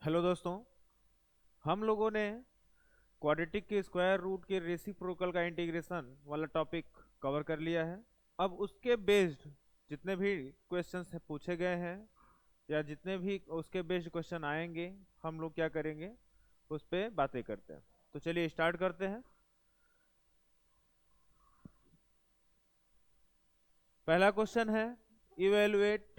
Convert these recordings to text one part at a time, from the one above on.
Hello दोस्तों। हम लोगों ने क्वाड्रेटिक के स्क्वायर रूट के रेसिप्रोकल का इंटीग्रेशन वाला टॉपिक कवर कर लिया है। अब उसके बेस्ड जितने भी क्वेश्चंस पूछे गए हैं या जितने भी उसके बेस्ड क्वेश्चन आएंगे हम लोग क्या करेंगे, उस पर बातें करते हैं। तो चलिए स्टार्ट करते हैं। पहला क्वेश्चन है, इवेलुएट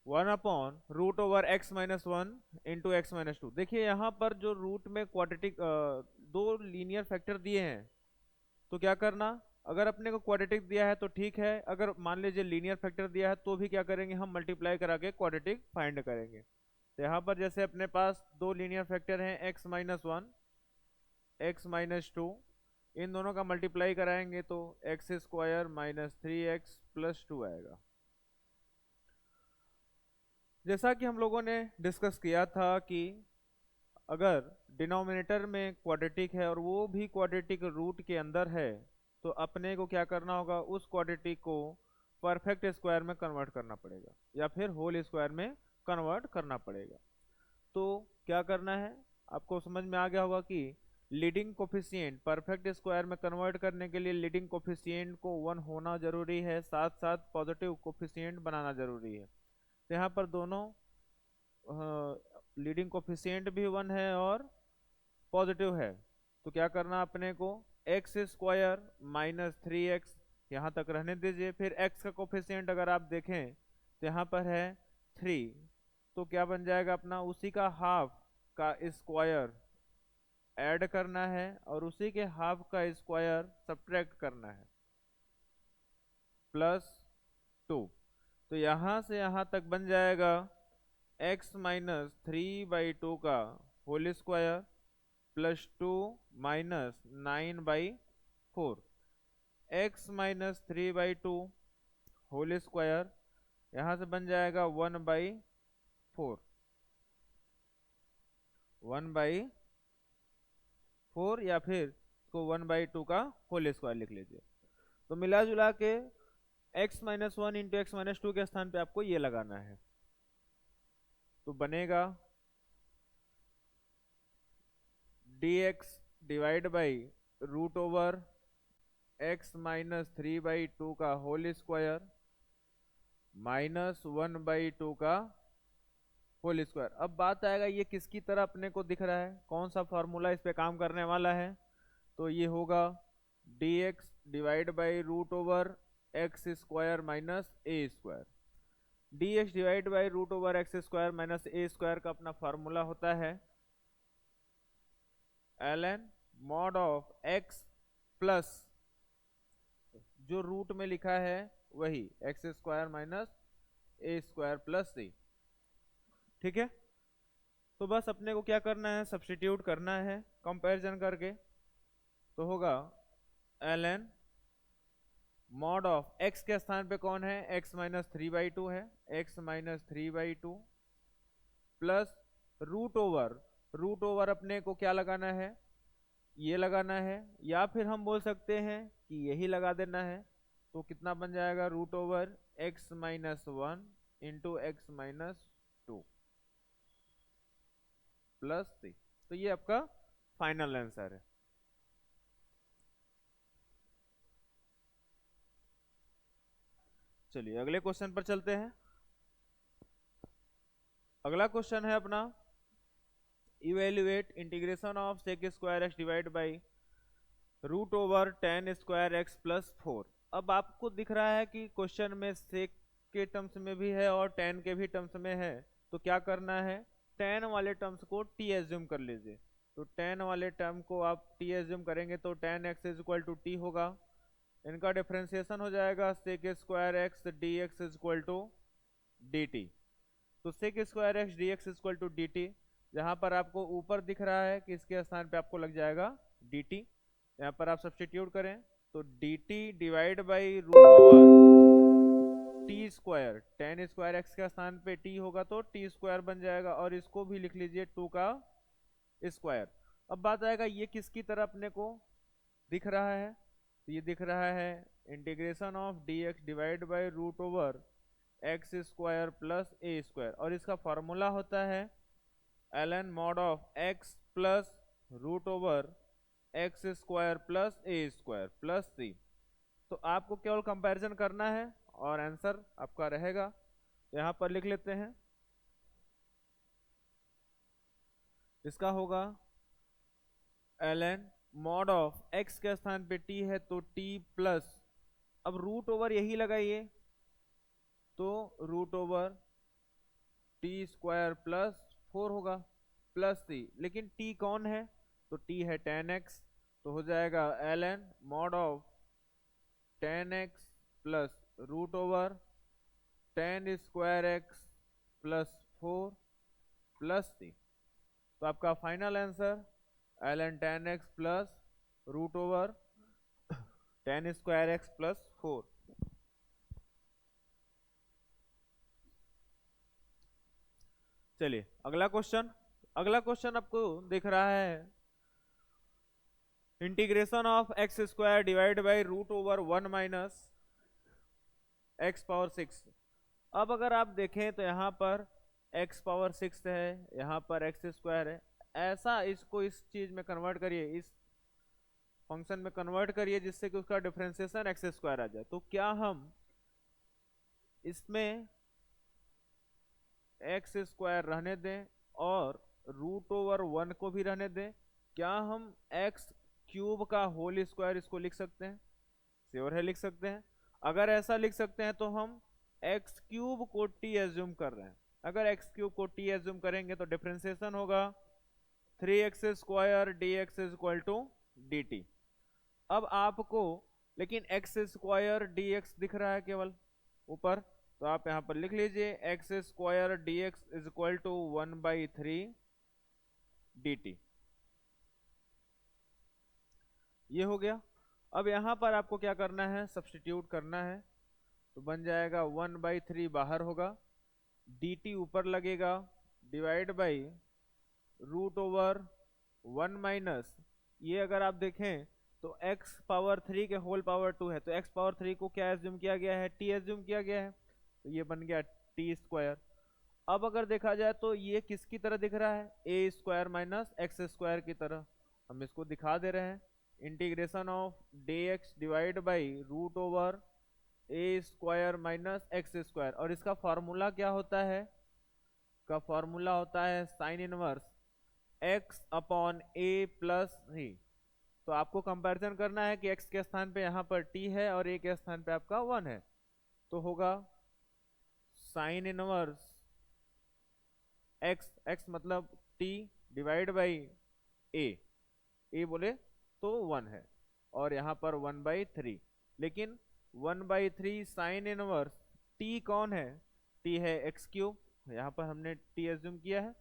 1/√x-1 इंटू x-2। देखिए यहाँ पर जो रूट में क्वाड्रेटिक दो लीनियर फैक्टर दिए हैं, तो क्या करना, अगर अपने को क्वाड्रेटिक दिया है तो ठीक है, अगर मान लीजिए लीनियर फैक्टर दिया है तो भी क्या करेंगे, हम मल्टीप्लाई करा के क्वाड्रेटिक फाइंड करेंगे। तो यहाँ पर जैसे अपने पास दो लीनियर फैक्टर हैं x-1 x-2, इन दोनों का मल्टीप्लाई कराएंगे तो x² - 3x + 2 आएगा। जैसा कि हम लोगों ने डिस्कस किया था कि अगर डिनोमिनेटर में क्वाड्रेटिक है और वो भी क्वाड्रेटिक रूट के अंदर है, तो अपने को क्या करना होगा, उस क्वाड्रेटिक को परफेक्ट स्क्वायर में कन्वर्ट करना पड़ेगा या फिर होल स्क्वायर में कन्वर्ट करना पड़ेगा। तो क्या करना है, आपको समझ में आ गया होगा कि लीडिंग कोफिशिएंट परफेक्ट स्क्वायर में कन्वर्ट करने के लिए लीडिंग कोफिशिएंट को 1 होना जरूरी है, साथ साथ पॉजिटिव कोफिशिएंट बनाना जरूरी है। तो यहाँ पर दोनों लीडिंग कोफिशिएंट भी 1 है और पॉजिटिव है, तो क्या करना अपने को, x² - 3x यहाँ तक रहने दीजिए। फिर x का कोफिशिएंट अगर आप देखें तो यहाँ पर है 3, तो क्या बन जाएगा अपना, उसी का हाफ का स्क्वायर ऐड करना है और उसी के हाफ का स्क्वायर सब्ट्रैक्ट करना है, +2। तो यहाँ से यहाँ तक बन जाएगा x-3/2 का whole square +2 - 9/4। x-3/2 whole square यहाँ से बन जाएगा 1/4, 1/4 या फिर इसको 1/2 का होल स्क्वायर लिख लीजिए। तो मिला जुला के x-1 इंटू x-2 के स्थान पे आपको ये लगाना है, तो बनेगा dx डिवाइड बाई √x-3/2 का होल स्क्वायर -1/2 का होल स्क्वायर। अब बात आएगा ये किसकी तरह अपने को दिख रहा है, कौन सा फॉर्मूला इस पे काम करने वाला है, तो ये होगा dx divide by √x² - a²। dx divide by √x² - a² का अपना फॉर्मूला होता है ln mod of x plus जो रूट में लिखा है वही x² - a² + c। ठीक है, तो बस अपने को क्या करना है, सब्स्टिट्यूट करना है कंपैरिजन करके। तो होगा ln mod ऑफ x के स्थान पे कौन है, x-3/2 है, x-3/2 प्लस रूट ओवर अपने को क्या लगाना है, ये लगाना है, या फिर हम बोल सकते हैं कि यही लगा देना है। तो कितना बन जाएगा, √x-1 इंटू x-2 + c। तो ये आपका फाइनल आंसर है। चलिए अगले क्वेश्चन पर चलते हैं। अगला क्वेश्चन है अपना, evaluate integration of sec² x divide by √tan² x + 4। अब आपको दिख रहा है कि क्वेश्चन में सेक के टर्म्स में भी है और tan के भी टर्म्स में है, तो क्या करना है, tan वाले टर्म्स को t एज्यूम कर लीजिए। तो tan वाले टर्म को आप t एज्यूम करेंगे तो tan x = t होगा, इनका डिफरेंशिएशन हो जाएगा sec² x dx dt। तो sec² x dx dt, जहां पर आपको ऊपर दिख रहा है कि इसके स्थान पे आपको लग जाएगा dt, यहाँ पर आप सब्स्टिट्यूट करें तो dt divide by √t², tan² x के स्थान पे t होगा तो t² बन जाएगा, और इसको भी लिख लीजिए 2 का स्क्वायर। अब बात आएगा ये किसकी तरह अपने को दिख रहा है, तो ये दिख रहा है integration of dx divide by x square plus a square, और इसका फॉर्मूला होता है ln mod of x plus root over x square plus a square plus c. तो आपको केवल कंपैरिजन करना है और आंसर आपका रहेगा। तो यहाँ पर लिख लेते हैं, इसका होगा ln mod ऑफ x के स्थान पे t है तो t प्लस, अब रूट ओवर यही लगाइए तो root over t square plus 4 होगा प्लस सी, लेकिन t कौन है तो t है tan x, तो हो जाएगा ln mod of tan x plus root over tan square x plus 4 plus c. तो आपका final answer ln tan x plus root over tan square x plus 4। चलिए अगला क्वेश्चन, अगला क्वेश्चन आपको दिख रहा है integration of x square divide by root over 1 minus x power 6। अब अगर आप देखें तो यहाँ पर एक्स पावर 6 है, यहाँ पर एक्स स्क्वायर है, ऐसा इसको इस चीज में कन्वर्ट करिए, इस फंक्शन में कन्वर्ट करिए जिससे कि उसका डिफरेंशिएशन एक्स स्क्वायर आ जाए। तो क्या हम इसमें एक्स स्क्वायर रहने दें और रूट ओवर 1 को भी रहने दें? क्या हम एक्स क्यूब का होल स्क्वायर इसको लिख सकते हैं? श्योर है लिख सकते हैं। अगर ऐसा लिख सकते हैं तो हम एक्स क्यूब को टी एज्यूम कर रहे हैं। अगर एक्स क्यूब को टी एज्यूम करेंगे तो डिफरेंशिएशन होगा 3x square d x is equal to d t. अब आपको लेकिन एक्स स्क्वायर डी एक्स दिख रहा है केवल ऊपर, तो आप यहां पर लिख लीजिए x square d x is equal to 1/3 d t. ये हो गया। अब यहां पर आपको क्या करना है, सब्स्टिट्यूट करना है, तो बन जाएगा 1/3 बाहर होगा, डी टी ऊपर लगेगा, divide by root over 1 minus, ये अगर आप देखें तो x पावर 3 के होल पावर 2 है, तो x पावर 3 को क्या एज्यूम किया गया है, t एज्यूम किया गया है, तो ये बन गया टी स्क्वायर। अब अगर देखा जाए तो ये किसकी तरह दिख रहा है, a square minus x square की तरह। हम इसको दिखा दे रहे हैं, integration of d x divide by root over a square minus x square, और इसका फॉर्मूला क्या होता है, का फॉर्मूला होता है sine inverse x upon a plus c. तो आपको कंपैरिजन करना है कि x के स्थान पे यहाँ पर t है और a के स्थान पे आपका 1 है, तो होगा साइन इनवर्स x मतलब t डिवाइड बाई a बोले तो 1 है, और यहाँ पर 1/3, लेकिन 1/3 साइन इनवर्स t कौन है, t है एक्स क्यूब, यहाँ पर हमने t एज्यूम किया है,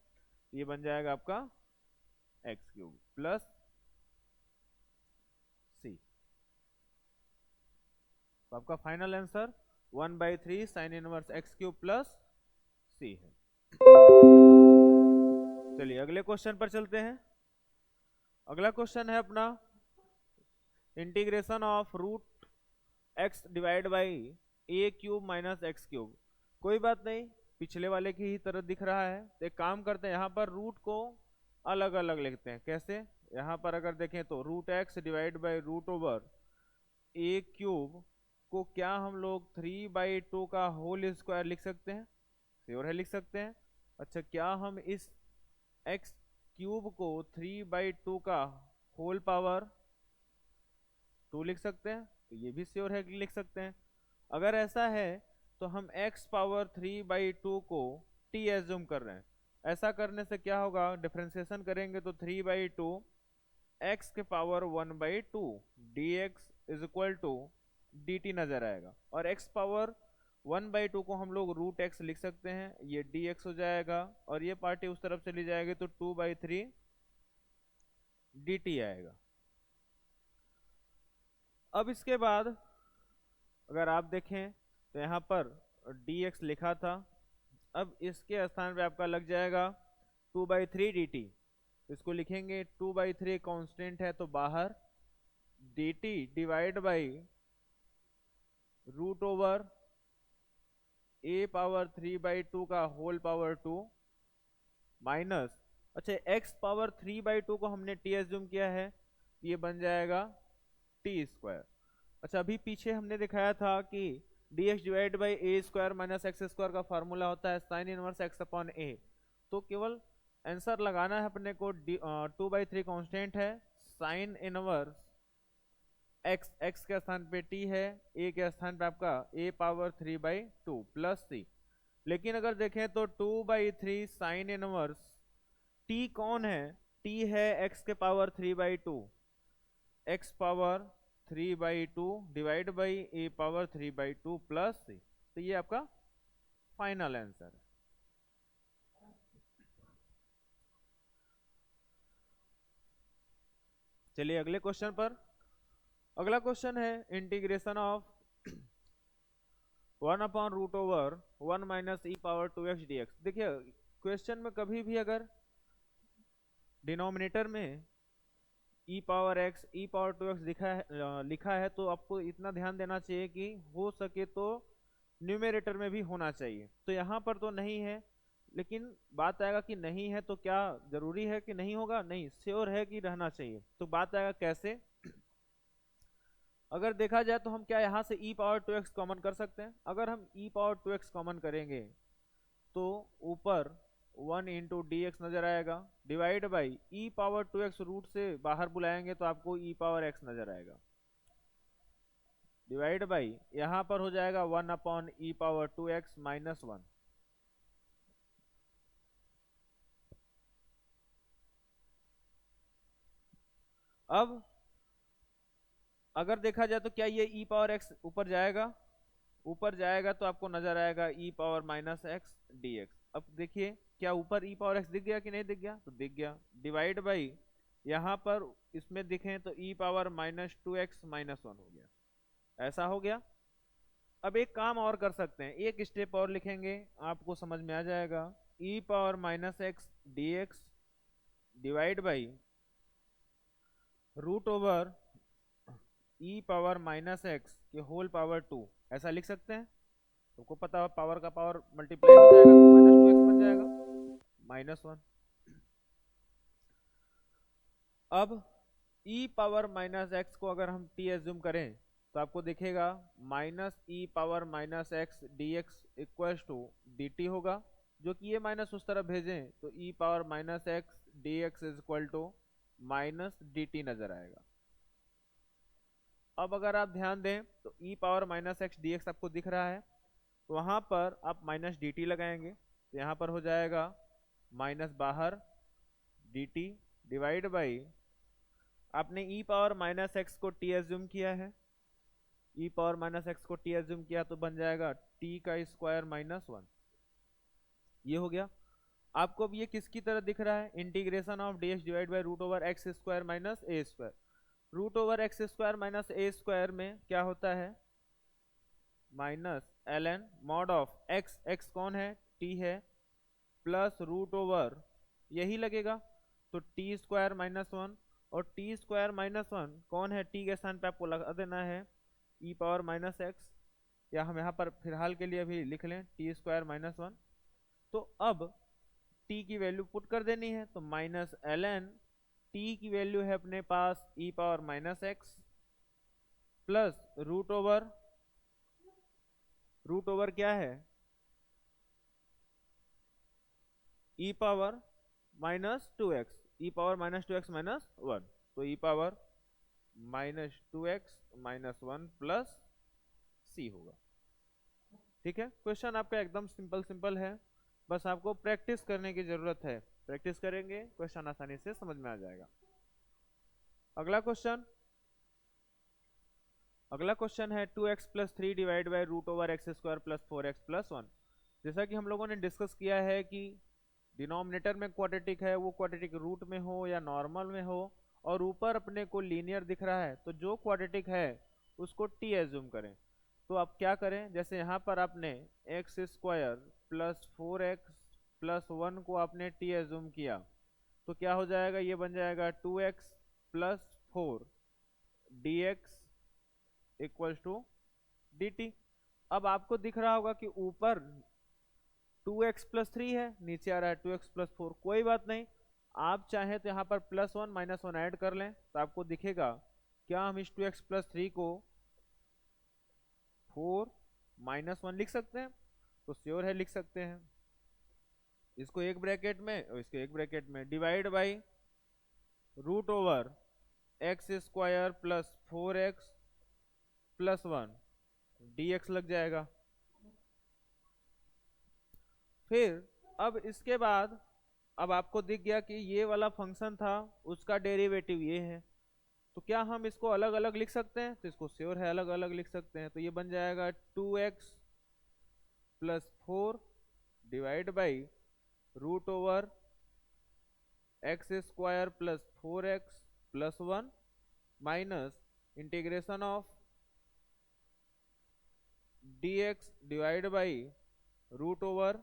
ये बन जाएगा आपका एक्स क्यूब प्लस सी। तो आपका final answer 1/3 sine inverse x cube plus c है। चलिए अगले क्वेश्चन पर चलते हैं। अगला क्वेश्चन है अपना integration of root x divide by a cube minus x cube. कोई बात नहीं, पिछले वाले की ही तरह दिख रहा है, तो एक काम करते हैं, यहाँ पर रूट को अलग अलग लिखते हैं। कैसे, यहाँ पर अगर देखें तो root x divide by root over a cube को क्या हम लोग 3/2 का होल स्क्वायर लिख सकते हैं? श्योर है लिख सकते हैं। अच्छा, क्या हम इस एक्स क्यूब को 3/2 का होल पावर 2 लिख सकते हैं? तो ये भी श्योर है कि लिख सकते हैं। अगर ऐसा है तो हम x पावर 3/2 को t एज्यूम कर रहे हैं। ऐसा करने से क्या होगा, डिफरेंशिएशन करेंगे तो 3/2 x के power 1/2 dx is equal to dt नजर आएगा, और x पावर 1/2 को हम लोग रूट x लिख सकते हैं, ये dx हो जाएगा, और ये पार्टी उस तरफ चली जाएगी तो 2/3 dt आएगा। अब इसके बाद अगर आप देखें तो यहाँ पर dx लिखा था, अब इसके स्थान पे आपका लग जाएगा 2/3 dt, इसको लिखेंगे 2/3 कांस्टेंट है तो बाहर, dt divide by root over a power 3/2 का होल पावर 2 माइनस, अच्छा एक्स पावर 3/2 को हमने टी एज्यूम किया है, ये बन जाएगा टी स्क्वायर। अच्छा अभी पीछे हमने दिखाया था कि D x divide by A square minus x square का फॉर्मूला होता है साइन इनवर्स एक्स अपॉन ए। तो केवल आंसर लगाना है अपने को, 2/3 कांस्टेंट है, साइन इनवर्स एक्स, एक्स के स्थान पे टी है, ए के स्थान पे आपका ए पावर 3/2 प्लस सी। लेकिन अगर देखें तो 2/3 साइन इनवर्स टी कौन है, टी है एक्स के power 3/2, x power 3/2 divide by a power 3/2 plus c. तो ये आपका फाइनल आंसर है। चलिए अगले क्वेश्चन पर। अगला क्वेश्चन है integration of 1/√1 minus E power 2x dx। देखिए क्वेश्चन में कभी भी अगर डिनोमिनेटर में ई पावर एक्स, ई पावर 2x लिखा है तो आपको इतना ध्यान देना चाहिए कि हो सके तो न्यूमेरेटर में भी होना चाहिए। तो यहाँ पर तो नहीं है, लेकिन बात आएगा कि नहीं है तो क्या जरूरी है कि नहीं होगा, नहीं, श्योर है कि रहना चाहिए। तो बात आएगा कैसे। अगर देखा जाए तो हम क्या यहाँ से ई पावर 2x कॉमन कर सकते हैं। अगर हम ई पावर 2x कॉमन करेंगे तो ऊपर 1 इंटू डी एक्स नजर आएगा, divide by e power 2x root से बाहर बुलाएंगे तो आपको ई पावर x नजर आएगा, डिवाइड बाई यहाँ पर हो जाएगा 1/e⁻² माइनस 1। अब अगर देखा जाए तो क्या ये ई पावर एक्स ऊपर जाएगा, ऊपर जाएगा तो आपको नजर आएगा e power minus x d x. अब देखिए क्या ऊपर ई पावर एक्स दिख गया कि नहीं दिख गया, तो दिख गया, डिवाइड बाई यहाँ पर इसमें दिखे तो ई पावर -2x माइनस 1 हो गया, ऐसा हो गया। अब एक काम और कर सकते हैं, एक स्टेप और लिखेंगे आपको समझ में आ जाएगा, e power -x dx divide by root over e power -x के होल पावर 2, ऐसा लिख सकते हैं। तुमको पता है पावर का पावर मल्टीप्लाई हो जाएगा तो -2x बन जाएगा -1। अब ई पावर -x को अगर हम t एज्यूम करें तो आपको दिखेगा -e power -x dx equal to dt होगा, जो कि ये माइनस उस तरफ भेजें तो e power -x dx is equal to -dt नजर आएगा। अब अगर आप ध्यान दें तो e पावर -x dx आपको दिख रहा है, तो वहां पर आप -dt लगाएंगे तो यहाँ पर हो जाएगा माइनस बाहर dt डिवाइड बाई, आपने e पावर -x को t एज्यूम किया है, e पावर -x को t एज्यूम किया तो बन जाएगा t का स्क्वायर -1, ये हो गया। आपको अब ये किसकी तरह दिख रहा है, integration of dx divide by root over x square minus a square. Root over x square minus a square में क्या होता है, minus ln mod of x, x कौन है, t है, प्लस रूट ओवर यही लगेगा तो टी स्क्वायर -1, और टी स्क्वायर -1 कौन है, t के स्थान पे आपको लगा देना है e पावर -x, या हम यहाँ पर फिलहाल के लिए अभी लिख लें टी स्क्वायर -1। तो अब t की वैल्यू पुट कर देनी है तो -ln t की वैल्यू है अपने पास e power -x plus root over क्या है e power -2x, e power -2x minus 1, तो e power -2x minus 1 plus c होगा। ठीक है, क्वेश्चन आपका एकदम सिंपल सिंपल है, बस आपको प्रैक्टिस करने की जरूरत है, प्रैक्टिस करेंगे क्वेश्चन आसानी से समझ में आ जाएगा। अगला क्वेश्चन, अगला क्वेश्चन है 2x + 3 divide by root over x square plus 4x plus 1। जैसा कि हम लोगों ने डिस्कस किया है कि डिनोमिनेटर में क्वाड्रेटिक है वो क्वाड्रेटिक रूट में हो या नॉर्मल में हो, और ऊपर अपने को लीनियर दिख रहा है तो जो क्वाड्रेटिक है उसको t एज्यूम करें। तो आप क्या करें, जैसे यहाँ पर आपने x square plus 4x plus 1 को आपने t एज्यूम किया तो क्या हो जाएगा, ये बन जाएगा 2x plus 4 dx equals to dt। अब आपको दिख रहा होगा कि ऊपर 2x+3 है, नीचे आ रहा है 2x+4। कोई बात नहीं, आप चाहें तो यहाँ पर +1 -1 ऐड कर लें तो आपको दिखेगा। क्या हम इस 2x+3 को 4 -1 लिख सकते हैं? तो श्योर है, लिख सकते हैं। इसको एक ब्रैकेट में और इसको एक ब्रैकेट में, divide by √x² + 4x+1 dx लग जाएगा। फिर अब इसके बाद अब आपको दिख गया कि ये वाला फंक्शन था, उसका डेरिवेटिव ये है। तो क्या हम इसको अलग अलग लिख सकते हैं? तो इसको श्योर है अलग अलग लिख सकते हैं। तो ये बन जाएगा 2x + 4 divide by √x² + 4x+1 minus integration of dx divide by √x²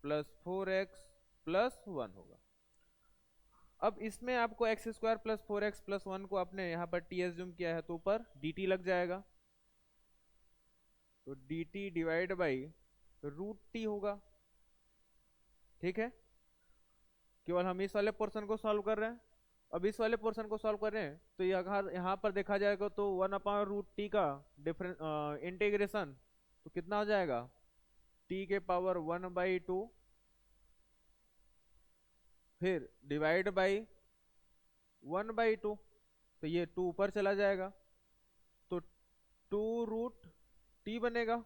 + 4x+1 होगा। अब इसमें आपको x² + 4x+1 को आपने यहाँ पर t एज्यूम किया है, तो ऊपर dt लग जाएगा। तो dt डिवाइड बाई √t होगा। ठीक है, केवल हम इस वाले पोर्शन को सॉल्व कर रहे हैं। अब इस वाले पोर्शन को सॉल्व कर रहे हैं तो यहाँ पर देखा जाएगा तो 1/√t का डिफरेंस इंटीग्रेशन तो कितना हो जाएगा, t के पावर 1/2, फिर डिवाइड बाई 1/2। तो ये 2 ऊपर चला जाएगा तो 2√t बनेगा,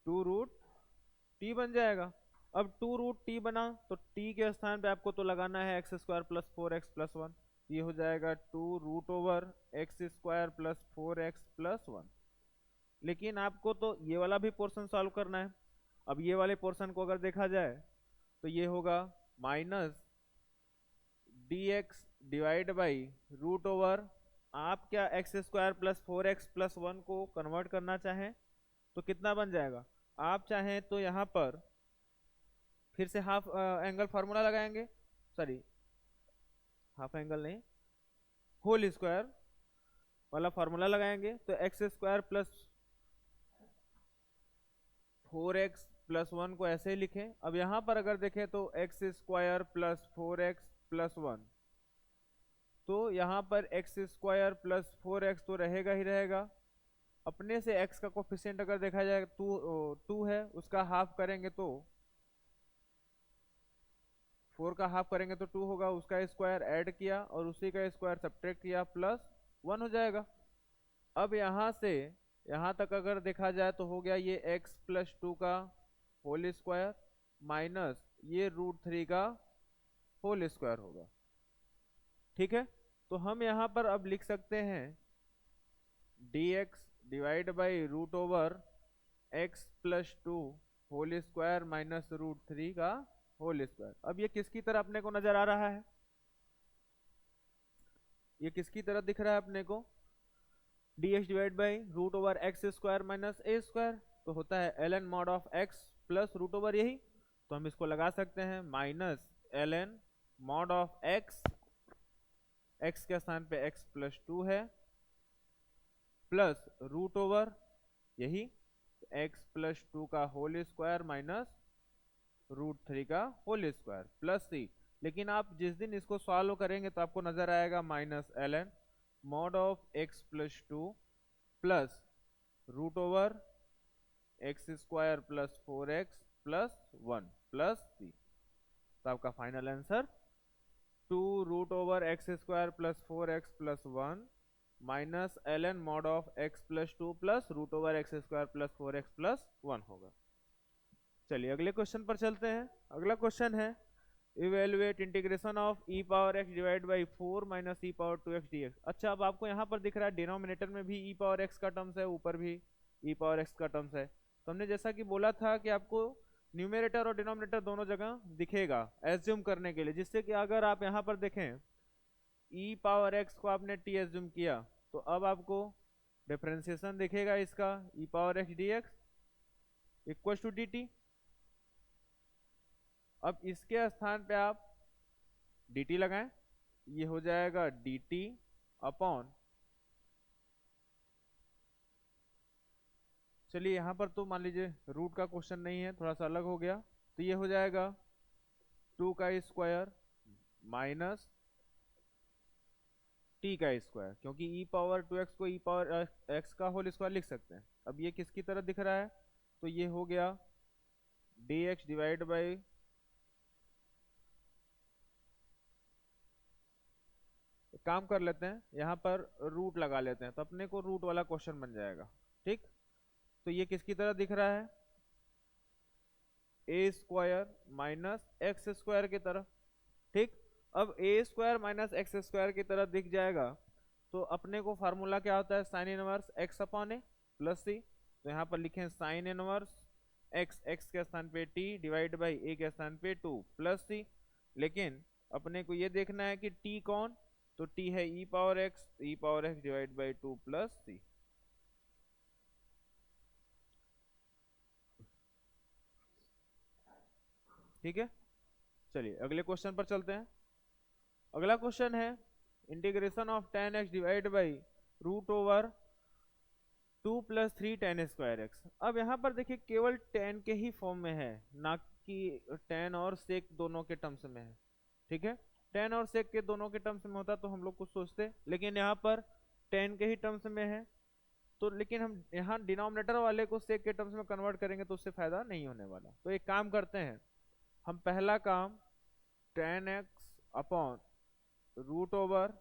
2√t बन जाएगा। अब 2√t बना तो t के स्थान पे आपको तो लगाना है x² + 4x+1। ये हो जाएगा 2√x² + 4x+1। लेकिन आपको तो ये वाला भी पोर्शन सॉल्व करना है। अब ये वाले पोर्शन को अगर देखा जाए तो ये होगा माइनस dx डिवाइड बाई √ आप क्या x² + 4x+1 को कन्वर्ट करना चाहें तो कितना बन जाएगा। आप चाहें तो यहाँ पर फिर से हाफ एंगल फार्मूला लगाएंगे, सॉरी हाफ एंगल नहीं, होल स्क्वायर वाला फार्मूला लगाएंगे। तो x² + 4x+1 को ऐसे ही लिखें। अब यहाँ पर अगर देखें तो x² + 4x+1, तो यहाँ पर x² + 4x तो रहेगा ही रहेगा। अपने से x का कोफिशिएंट अगर देखा जाए 2 है, उसका हाफ करेंगे तो 4 का हाफ करेंगे तो 2 होगा, उसका स्क्वायर ऐड किया और उसी का स्क्वायर सब्ट्रैक्ट किया +1 हो जाएगा। अब यहाँ से यहाँ तक अगर देखा जाए तो हो गया ये x + 2 का होल स्क्वायर माइनस ये √3 का होल स्क्वायर होगा। ठीक है, तो हम यहाँ पर अब लिख सकते हैं dx divide by √x + 2 whole square minus √3 का होल स्क्वायर। अब ये किसकी तरह अपने को नजर आ रहा है, ये किसकी तरह दिख रहा है अपने को, dx divide by √x² - a², तो होता है ln mod of x plus √ यही। तो हम इसको लगा सकते हैं minus ln mod of x, x के स्थान पे x + 2 है, प्लस √ यही x + 2 का होल स्क्वायर माइनस √3 का होल स्क्वायर प्लस c। लेकिन आप जिस दिन इसको सॉल्व करेंगे तो आपको नजर आएगा minus ln mod of x + 2 plus √ x² + 4x+1 plus c। तो आपका final answer 2√x² + 4x+1 minus ln mod of x + 2 plus √x² + 4x+1 होगा। चलिए अगले क्वेश्चन पर चलते हैं। अगला क्वेश्चन है evaluate integration of e⁻x divide by 4 - e⁻2x dx। अच्छा, अब आपको यहाँ पर दिख रहा है डिनोमिनेटर में भी e⁻x का टर्म्स है, ऊपर भी e⁻x का टर्म्स है। तो हमने जैसा कि बोला था कि आपको न्यूमेरेटर और डिनोमिनेटर दोनों जगह दिखेगा एज्यूम करने के लिए, जिससे कि अगर आप यहाँ पर देखें e⁻x को आपने t एज्यूम किया तो अब आपको डिफरेंशिएशन दिखेगा इसका e⁻x dx equal to dt। अब इसके स्थान पे आप dt लगाएं, ये हो जाएगा dt अपॉन चलिए यहाँ पर तो मान लीजिए रूट का क्वेश्चन नहीं है, थोड़ा सा अलग हो गया। तो ये हो जाएगा 2 का स्क्वायर माइनस टी का स्क्वायर, क्योंकि e⁻2x को e⁻x का होल स्क्वायर लिख सकते हैं। अब ये किसकी तरह दिख रहा है, तो ये हो गया dx डिवाइड बाई काम कर लेते हैं, यहाँ पर रूट लगा लेते हैं तो अपने को रूट वाला क्वेश्चन बन जाएगा। ठीक, तो ये किसकी तरह दिख रहा है, a square minus x square की तरह। ठीक, अब ए स्क्वायर माइनस एक्स स्क्वायर की तरह दिख जाएगा तो अपने को फार्मूला क्या होता है, साइन इनवर्स एक्स अपॉन ए प्लस सी। तो यहाँ पर लिखें साइन इनवर्स एक्स, एक्स के स्थान पे टी डिवाइड बाई ए के स्थान पे 2 प्लस सी। लेकिन अपने को ये देखना है कि टी कौन, तो टी है e⁻x डिवाइड बाई 2 प्लस सी। ठीक है, चलिए अगले क्वेश्चन पर चलते हैं। अगला क्वेश्चन है integration of tan x divide by root over 2 plus 3 tan square x. अब यहाँ पर देखिए केवल tan के ही फॉर्म में है, ना कि tan और sec दोनों के टर्म्स में है। ठीक है, tan और sec के दोनों के टर्म्स में होता तो हम लोग कुछ सोचते, लेकिन यहाँ पर tan के ही टर्म्स में है। तो लेकिन हम यहाँ डिनोमिनेटर वाले को sec के टर्म्स में कन्वर्ट करेंगे तो उससे फायदा नहीं होने वाला। तो एक काम करते हैं, हम पहला काम tan x upon root over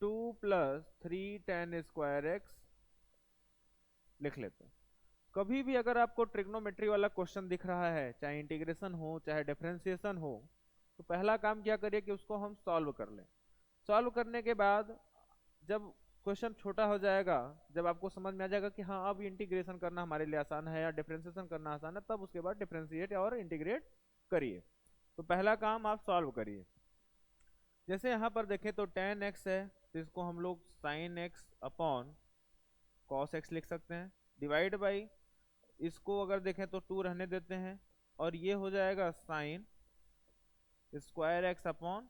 2 plus 3 tan square x लिख लेते हैं। कभी भी अगर आपको ट्रिग्नोमेट्री वाला क्वेश्चन दिख रहा है, चाहे इंटीग्रेशन हो चाहे डिफरेंशिएशन हो, तो पहला काम क्या करिए कि उसको हम सॉल्व कर लें। सॉल्व करने के बाद जब क्वेश्चन छोटा हो जाएगा, जब आपको समझ में आ जाएगा कि हाँ अब इंटीग्रेशन करना हमारे लिए आसान है या डिफरेंशिएशन करना आसान है, तब उसके बाद डिफरेंशिएट और इंटीग्रेट करिए। तो पहला काम आप सॉल्व करिए। जैसे यहाँ पर देखें तो tan x है, तो इसको हम लोग sin x upon cos x लिख सकते हैं, डिवाइड बाई इसको अगर देखें तो 2 रहने देते हैं, और ये हो जाएगा sine square x upon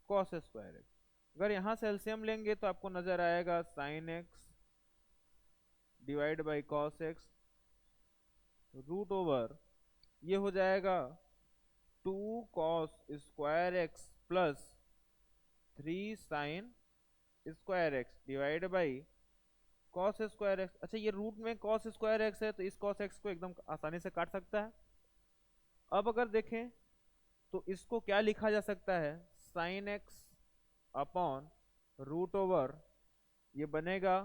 cos square x. अगर यहाँ से एलसीएम लेंगे तो आपको नजर आएगा sine x divide by cos x root over ये हो जाएगा 2 cos square x plus 3 sine square x divide by cos square x. अच्छा, ये रूट में कॉस स्क्वायर एक्स है तो इस कॉस एक्स को एकदम आसानी से काट सकता है। अब अगर देखें तो इसको क्या लिखा जा सकता है, sine x upon root over ये बनेगा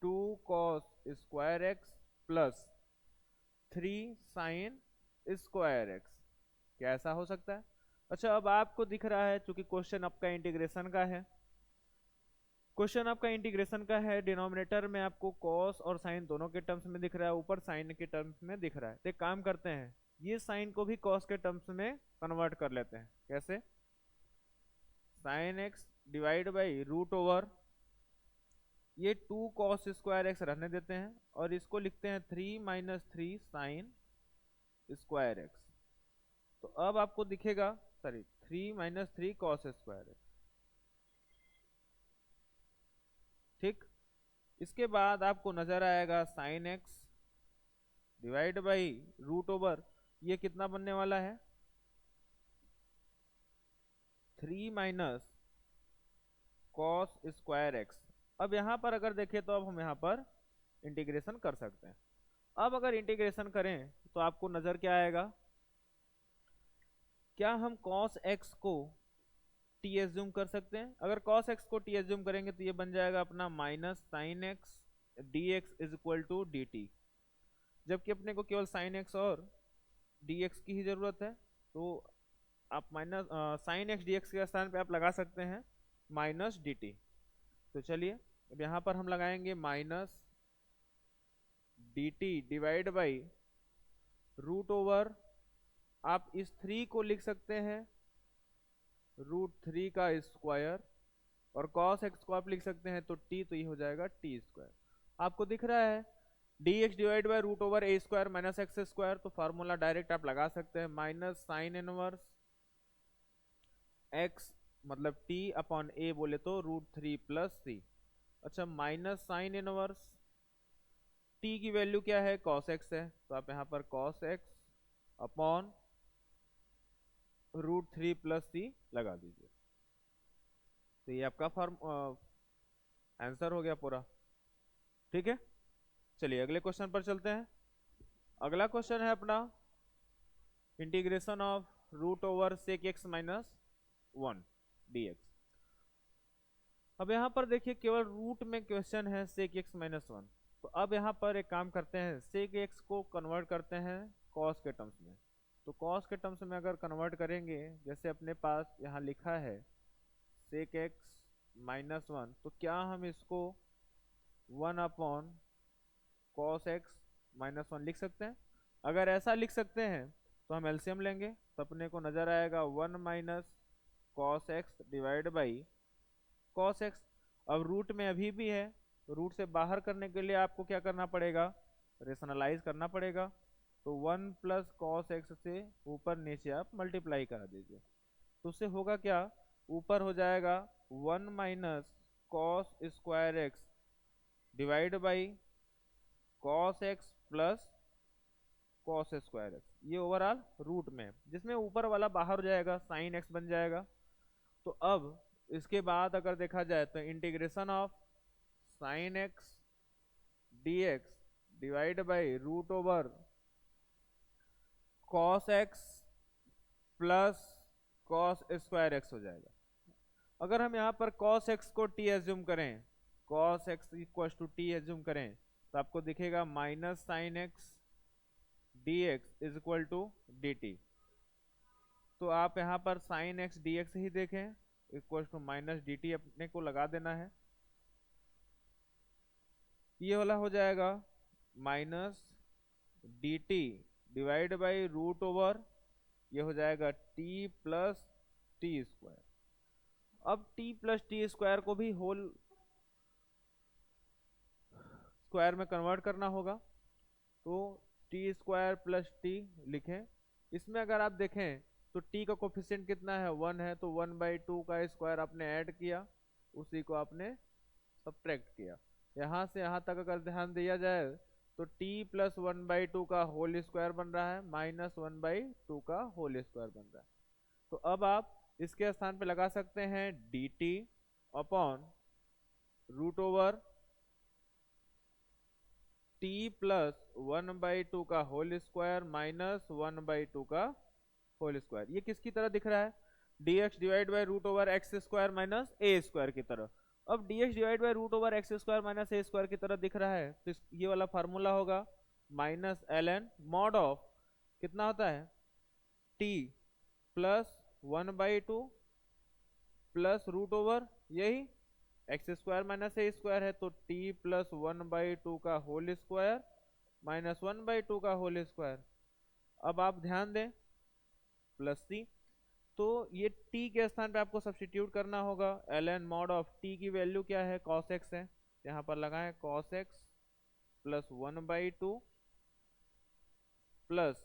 2 cos square x plus 3 sine square x. क्या ऐसा हो सकता है? अच्छा, अब आपको दिख रहा है चूंकि क्वेश्चन आपका इंटीग्रेशन का है, क्वेश्चन आपका इंटीग्रेशन का है, डिनोमिनेटर में आपको कॉस और साइन दोनों के टर्म्स में दिख रहा है, ऊपर साइन के टर्म्स में दिख रहा है। तो एक काम करते हैं, ये साइन को भी कॉस के टर्म्स में कन्वर्ट कर लेते हैं। कैसे? Sine x divide by root over ये 2 कॉस स्क्वायर एक्स रहने देते हैं और इसको लिखते हैं 3 माइनस 3 साइन स्क्वायर एक्स। तो अब आपको दिखेगा, sorry 3 minus 3 cos square x. ठीक, इसके बाद आपको नजर आएगा sine x divide by root over ये कितना बनने वाला है, 3 माइनस कॉस स्क्वायर एक्स। अब यहां पर अगर देखें तो अब हम यहां पर इंटीग्रेशन कर सकते हैं। अब अगर इंटीग्रेशन करें तो आपको नजर क्या आएगा, क्या हम cos x को t एज्यूम कर सकते हैं? अगर cos x को t एज्यूम करेंगे तो ये बन जाएगा अपना minus sine x dx is equal to dt, जबकि अपने को केवल साइन x और dx की ही जरूरत है। तो आप माइनस साइन एक्स dx के स्थान पे आप लगा सकते हैं माइनस dt। तो चलिए अब यहाँ पर हम लगाएंगे minus dt divide by root over, आप इस 3 को लिख सकते हैं √3 का स्क्वायर, और cos x को आप लिख सकते हैं तो t, तो ये हो जाएगा t स्क्वायर। आपको दिख रहा है dx divide by root over a square minus x square, तो फार्मूला डायरेक्ट आप लगा सकते हैं, माइनस साइन इनवर्स x मतलब t अपॉन a बोले तो √3 प्लस c। अच्छा, माइनस साइन इनवर्स t की वैल्यू क्या है, cos x है, तो आप यहाँ पर cos x अपॉन √3 प्लस सी लगा दीजिए। तो ये आपका फॉर्म आंसर हो गया पूरा। ठीक है, चलिए अगले क्वेश्चन पर चलते हैं। अगला क्वेश्चन है अपना इंटीग्रेशन ऑफ √sec(x - 1) dx। अब यहाँ पर देखिए केवल रूट में क्वेश्चन है sec(x - 1), तो अब यहाँ पर एक काम करते हैं, sec(x) को कन्वर्ट करते हैं cos के टर्म्स में। तो cos के टर्म्स में अगर कन्वर्ट करेंगे, जैसे अपने पास यहाँ लिखा है sec(x - 1), तो क्या हम इसको 1/cos(x - 1) लिख सकते हैं? अगर ऐसा लिख सकते हैं तो हम एलसीएम लेंगे, तो अपने को नजर आएगा 1 - cos x divide by cos x। अब रूट में अभी भी है, तो रूट से बाहर करने के लिए आपको क्या करना पड़ेगा, रेशनलाइज करना पड़ेगा। तो 1 + cos x से ऊपर नीचे आप मल्टीप्लाई करा दीजिए, तो उससे होगा क्या, ऊपर हो जाएगा 1 - cos² x divide by cos x plus cos²x। ये ओवरऑल रूट में, जिसमें ऊपर वाला बाहर हो जाएगा, sin x बन जाएगा। तो अब इसके बाद अगर देखा जाए तो integration of sin x dx divide by √cos x plus cos² x हो जाएगा। अगर हम यहाँ पर cos x को t एज्यूम करें, cos x = t एज्यूम करें, तो आपको दिखेगा -sin x dx = dt। तो आप यहाँ पर sin x dx ही देखें, -dt अपने को लगा देना है। ये वाला हो जाएगा -dt डिवाइड बाई √ ये हो जाएगा t + t²। अब t + t² को भी होल स्क्वायर में कन्वर्ट करना होगा, तो t² + t लिखें। इसमें अगर आप देखें तो t का कोफिशिएंट कितना है, 1 है, तो 1/2 का स्क्वायर आपने ऐड किया, उसी को आपने सब्ट्रैक्ट किया। यहाँ से यहाँ तक अगर ध्यान दिया जाए तो t + 1/2 का होल स्क्वायर बन रहा है, -1/2 का होल स्क्वायर बन रहा है। तो अब आप इसके स्थान पे लगा सकते हैं dt अपॉन √t + 1/2 का होल स्क्वायर -1/2 का होल स्क्वायर। ये किसकी तरह दिख रहा है, dx divide by √x² - a² की तरह। अब dx divide by √x² - a² की तरह दिख रहा है, तो ये वाला फार्मूला होगा -ln mod ऑफ कितना होता है, t + 1/2 प्लस √ यही x² - a² है, तो t + 1/2 का होल स्क्वायर -1/2 का होल स्क्वायर। अब आप ध्यान दें प्लस c, तो ये t के स्थान पे आपको सब्स्टिट्यूट करना होगा। ln mod ऑफ t की वैल्यू क्या है, cos x है, यहाँ पर लगाएं cos x + 1/2 प्लस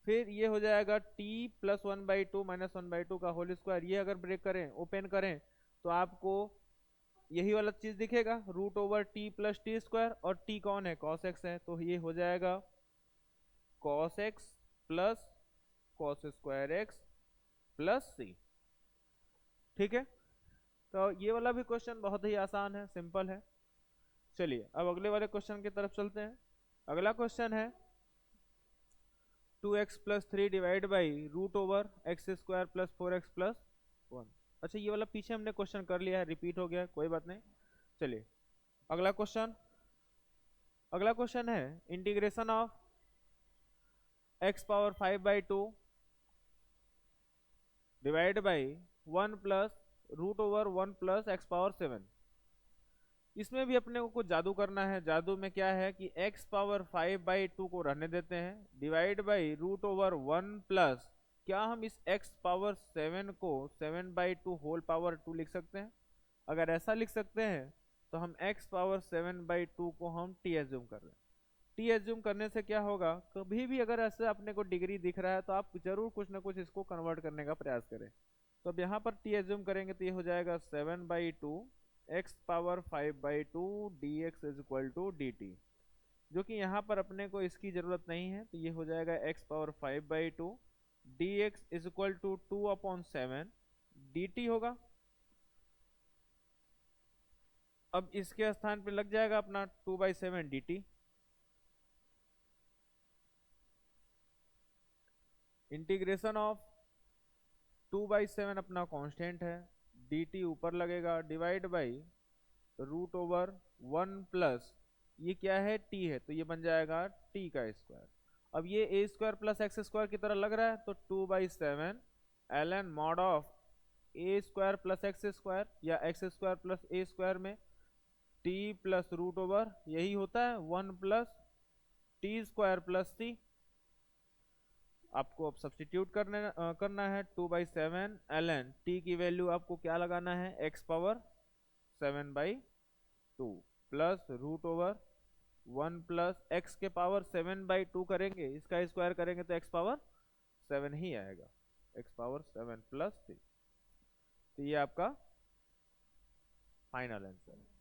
फिर ये हो जाएगा t + 1/2 -1/2 का होल स्क्वायर। ये अगर ब्रेक करें, ओपन करें, तो आपको यही वाला चीज दिखेगा, √t + t², और t कौन है, cos x है, तो ये हो जाएगा cos x plus cos²x plus c। ठीक है, तो ये वाला भी क्वेश्चन बहुत ही आसान है, सिंपल है। चलिए अब अगले वाले क्वेश्चन की तरफ चलते हैं। अगला क्वेश्चन है 2x + 3 divide by √x² + 4x + 1। अच्छा, ये वाला पीछे हमने क्वेश्चन कर लिया है, रिपीट हो गया, कोई बात नहीं। चलिए अगला क्वेश्चन है integration of x⁵2 divide by 1 + √1 + x⁵7। इसमें भी अपने को कुछ जादू करना है। जादू में क्या है कि x⁵2 को रहने देते हैं, डिवाइड बाई √1 प्लस, क्या हम इस x⁵7 को 7/2 होल पावर 2 लिख सकते हैं? अगर ऐसा लिख सकते हैं तो हम x⁵7/2 को हम t एज्यूम कर रहे हैं। t एज्यूम करने से क्या होगा, कभी भी अगर ऐसे अपने को डिग्री दिख रहा है तो आप जरूर कुछ ना कुछ इसको कन्वर्ट करने का प्रयास करें। तो अब यहाँ पर t एज्यूम करेंगे तो ये हो जाएगा 7/2 x power 5/2 dx is equal to dt, जो कि यहाँ पर अपने को इसकी जरूरत नहीं है, तो ये हो जाएगा x power 5/2 dx is equal to 2/7 dt होगा। अब इसके स्थान पे लग जाएगा अपना 2/7 dt। इंटीग्रेशन ऑफ 2/7 अपना कांस्टेंट है, dt ऊपर लगेगा, डिवाइड बाई √1 प्लस ये क्या है t है, तो ये बन जाएगा t का स्क्वायर। अब ये a square plus x square की तरह लग रहा है, तो 2/7 ln mod of a square plus x square या x square plus a square में t प्लस √ यही होता है 1 plus t square plus c। आपको अब सब्स्टिट्यूट करना है 2/7 ln t की वैल्यू आपको क्या लगाना है, x power 7/2 plus √1 plus x के पावर 7/2 करेंगे, इसका स्क्वायर करेंगे तो x पावर 7 ही आएगा, x पावर 7 प्लस 3। तो ये आपका फाइनल आंसर है।